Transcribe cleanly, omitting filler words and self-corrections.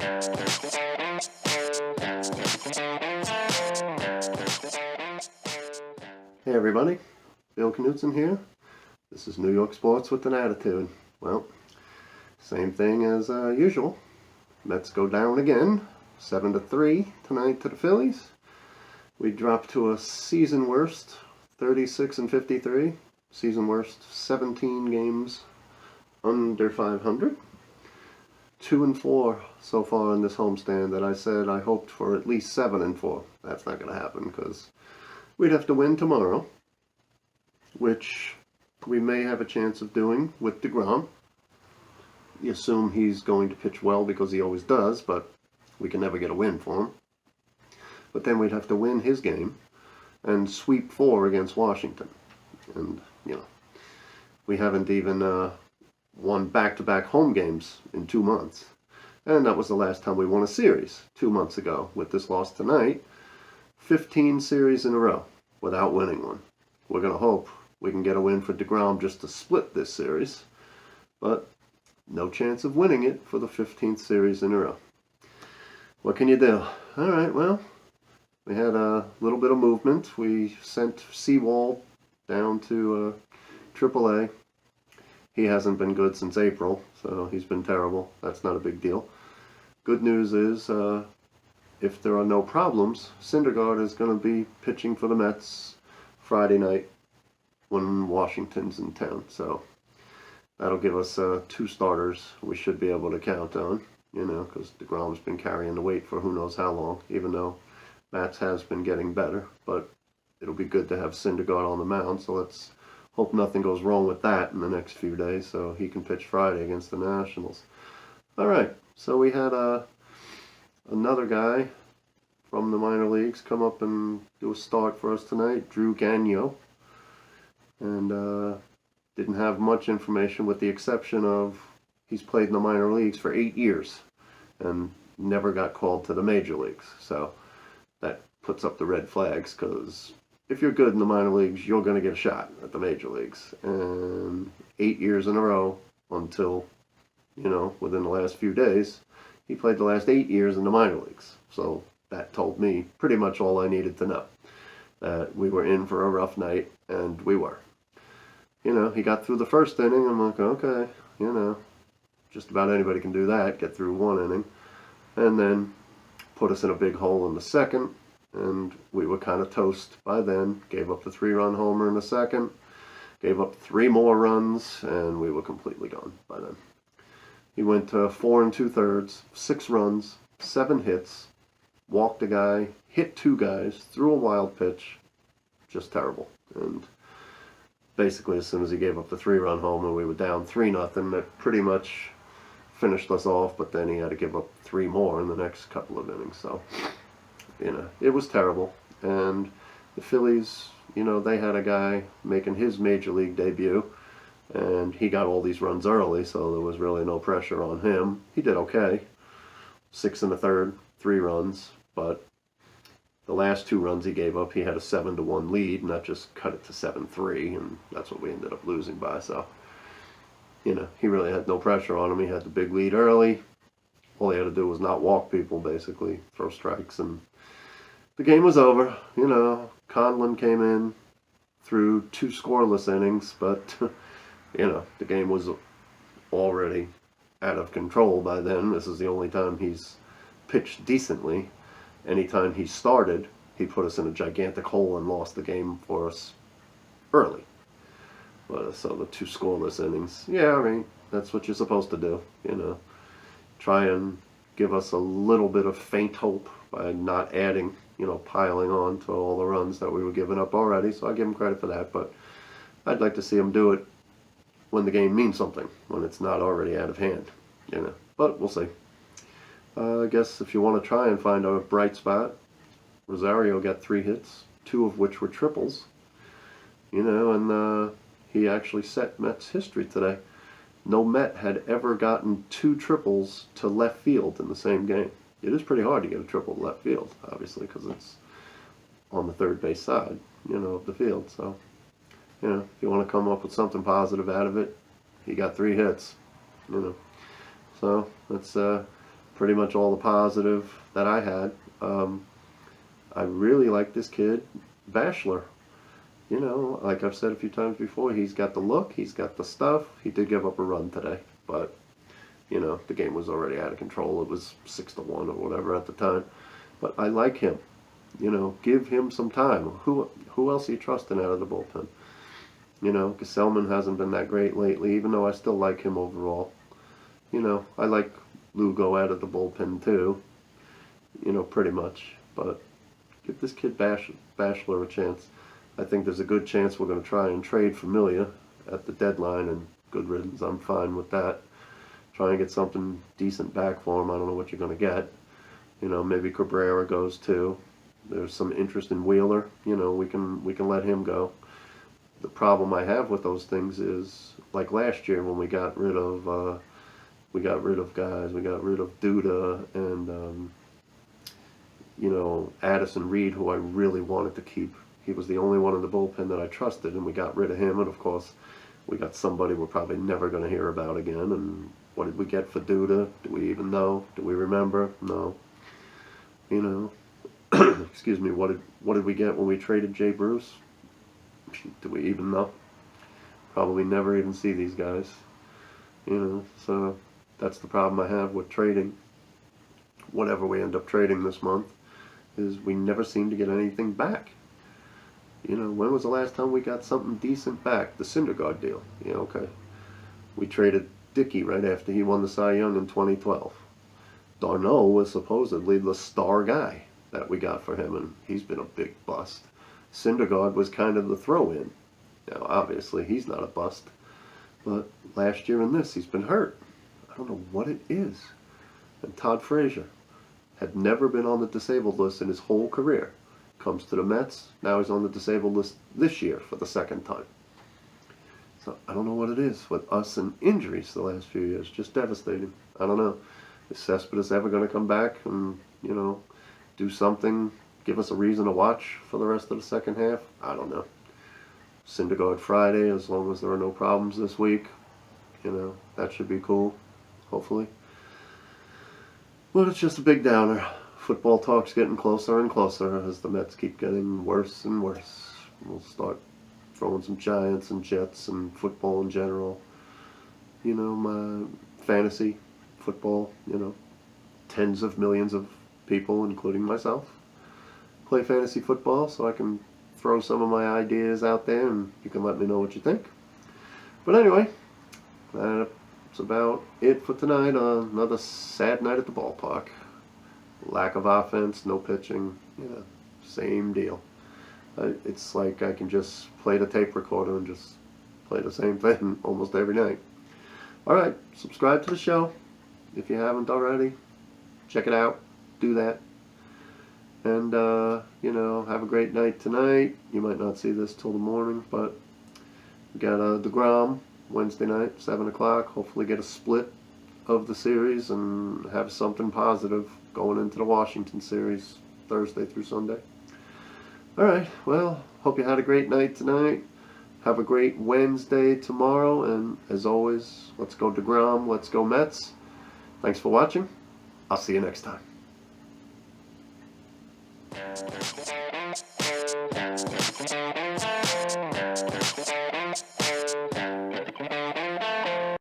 Hey everybody, Bill Knutson here. This is New York Sports with an Attitude. Well, same thing as usual. Mets go down again, 7-3 tonight to the Phillies. We dropped to a season worst, 36-53. Season worst, 17 games under 500. 2-4 so far in this homestand that I said I hoped for at least 7-4. That's not going to happen because we'd have to win tomorrow, which we may have a chance of doing with DeGrom. You assume he's going to pitch well because he always does, but we can never get a win for him. But then we'd have to win his game and sweep 4 against Washington. And, we haven't even won back-to-back home games in 2 months. And that was the last time we won a series, 2 months ago. With this loss tonight, 15 series in a row without winning one. We're going to hope we can get a win for DeGrom just to split this series, but no chance of winning it for the 15th series in a row. What can you do? All right, well, we had a little bit of movement. We sent Sewald down to AAA. He hasn't been good since April, so he's been terrible. That's not a big deal. Good news is, if there are no problems, Syndergaard is going to be pitching for the Mets Friday night when Washington's in town. So that'll give us 2 starters we should be able to count on, because DeGrom's been carrying the weight for who knows how long, even though Matz has been getting better. But it'll be good to have Syndergaard on the mound, so let's hope nothing goes wrong with that in the next few days so he can pitch Friday against the Nationals. All right, so we had another guy from the minor leagues come up and do a start for us tonight, Drew Gagnon. And didn't have much information with the exception of he's played in the minor leagues for 8 years and never got called to the major leagues. So that puts up the red flags, because if you're good in the minor leagues, you're going to get a shot at the major leagues. And 8 years in a row until, within the last few days, he played the last 8 years in the minor leagues. So that told me pretty much all I needed to know. That we were in for a rough night, and we were. He got through the first inning. I'm like, okay, just about anybody can do that, get through 1 inning. And then put us in a big hole in the second, and we were kind of toast by then. Gave up the 3-run homer in the second, gave up 3 more runs, and we were completely gone by then. He went 4 2/3, 6 runs, 7 hits, walked a guy, hit 2 guys, threw a wild pitch. Just terrible. And basically, as soon as he gave up the 3-run homer, we were down 3-0. That pretty much finished us off, but then he had to give up 3 more in the next couple of innings. So, it was terrible. And the Phillies, they had a guy making his major league debut, and he got all these runs early, so there was really no pressure on him. He did okay. 6 1/3, 3 runs, but the last 2 runs he gave up, he had a 7-1 lead, and that just cut it to 7-3, and that's what we ended up losing by. So, he really had no pressure on him. He had the big lead early. All he had to do was not walk people, basically, throw strikes, and the game was over. Conlon came in through 2 scoreless innings, but, the game was already out of control by then. This is the only time he's pitched decently. Anytime he started, he put us in a gigantic hole and lost the game for us early. So the 2 scoreless innings, that's what you're supposed to do. Try and give us a little bit of faint hope by not adding, piling on to all the runs that we were giving up already. So I give him credit for that, but I'd like to see him do it when the game means something, when it's not already out of hand. But we'll see. I guess if you want to try and find a bright spot, Rosario got 3 hits, 2 of which were triples. And he actually set Mets history today. No Met had ever gotten 2 triples to left field in the same game. It is pretty hard to get a triple to left field, obviously, because it's on the third base side, of the field. So, if you want to come up with something positive out of it, he got 3 hits, So that's pretty much all the positive that I had. I really like this kid, Bachelor. You know, like I've said a few times before, he's got the look, he's got the stuff. He did give up a run today, but you know, the game was already out of control. It was 6-1 or whatever at the time. But I like him. You know, give him some time. Who else are you trusting out of the bullpen? You know, Gesellman hasn't been that great lately, even though I still like him overall. You know, I like Lugo out of the bullpen too. You know, pretty much. But give this kid Bachelor a chance. I think there's a good chance we're going to try and trade Familia at the deadline, and good riddance. I'm fine with that. Try and get something decent back for him. I don't know what you're going to get. You know, maybe Cabrera goes too. There's some interest in Wheeler. You know, we can let him go. The problem I have with those things is, like last year when we got rid of guys. We got rid of Duda and you know, Addison Reed, who I really wanted to keep. He was the only one in the bullpen that I trusted, and we got rid of him. And of course, we got somebody we're probably never going to hear about again. And what did we get for Duda? Do we even know? Do we remember? No. You know, excuse me. What did we get when we traded Jay Bruce? Do we even know? Probably never even see these guys. You know, so that's the problem I have with trading. Whatever we end up trading this month, is we never seem to get anything back. You know, when was the last time we got something decent back? The Syndergaard deal. Yeah, okay. We traded Dickey right after he won the Cy Young in 2012. Darno was supposedly the star guy that we got for him, and he's been a big bust. Syndergaard was kind of the throw-in. Now, obviously, he's not a bust. But last year in this, he's been hurt. I don't know what it is. And Todd Frazier had never been on the disabled list in his whole career. Comes to the Mets, now he's on the disabled list this year for the second time. So I don't know what it is with us and injuries the last few years. Just devastating. I don't know. Is Cespedes ever going to come back and, you know, do something, give us a reason to watch for the rest of the second half? I don't know. Syndergaard Friday, as long as there are no problems this week. You know, that should be cool, hopefully. But it's just a big downer. Football talk's getting closer and closer as the Mets keep getting worse and worse. We'll start throwing some Giants and Jets and football in general. You know, my fantasy football, you know, tens of millions of people, including myself, play fantasy football, so I can throw some of my ideas out there and you can let me know what you think. But anyway, that's about it for tonight. Another sad night at the ballpark. Lack of offense, no pitching, yeah, same deal. It's like I can just play the tape recorder and just play the same thing almost every night. Alright, subscribe to the show if you haven't already. Check it out. Do that. And, you know, have a great night tonight. You might not see this till the morning, but we got DeGrom Wednesday night, 7 o'clock. Hopefully get a split of the series and have something positive going into the Washington series Thursday through Sunday. Alright, well, hope you had a great night tonight. Have a great Wednesday tomorrow, and as always, let's go DeGrom, let's go Mets. Thanks for watching. I'll see you next time.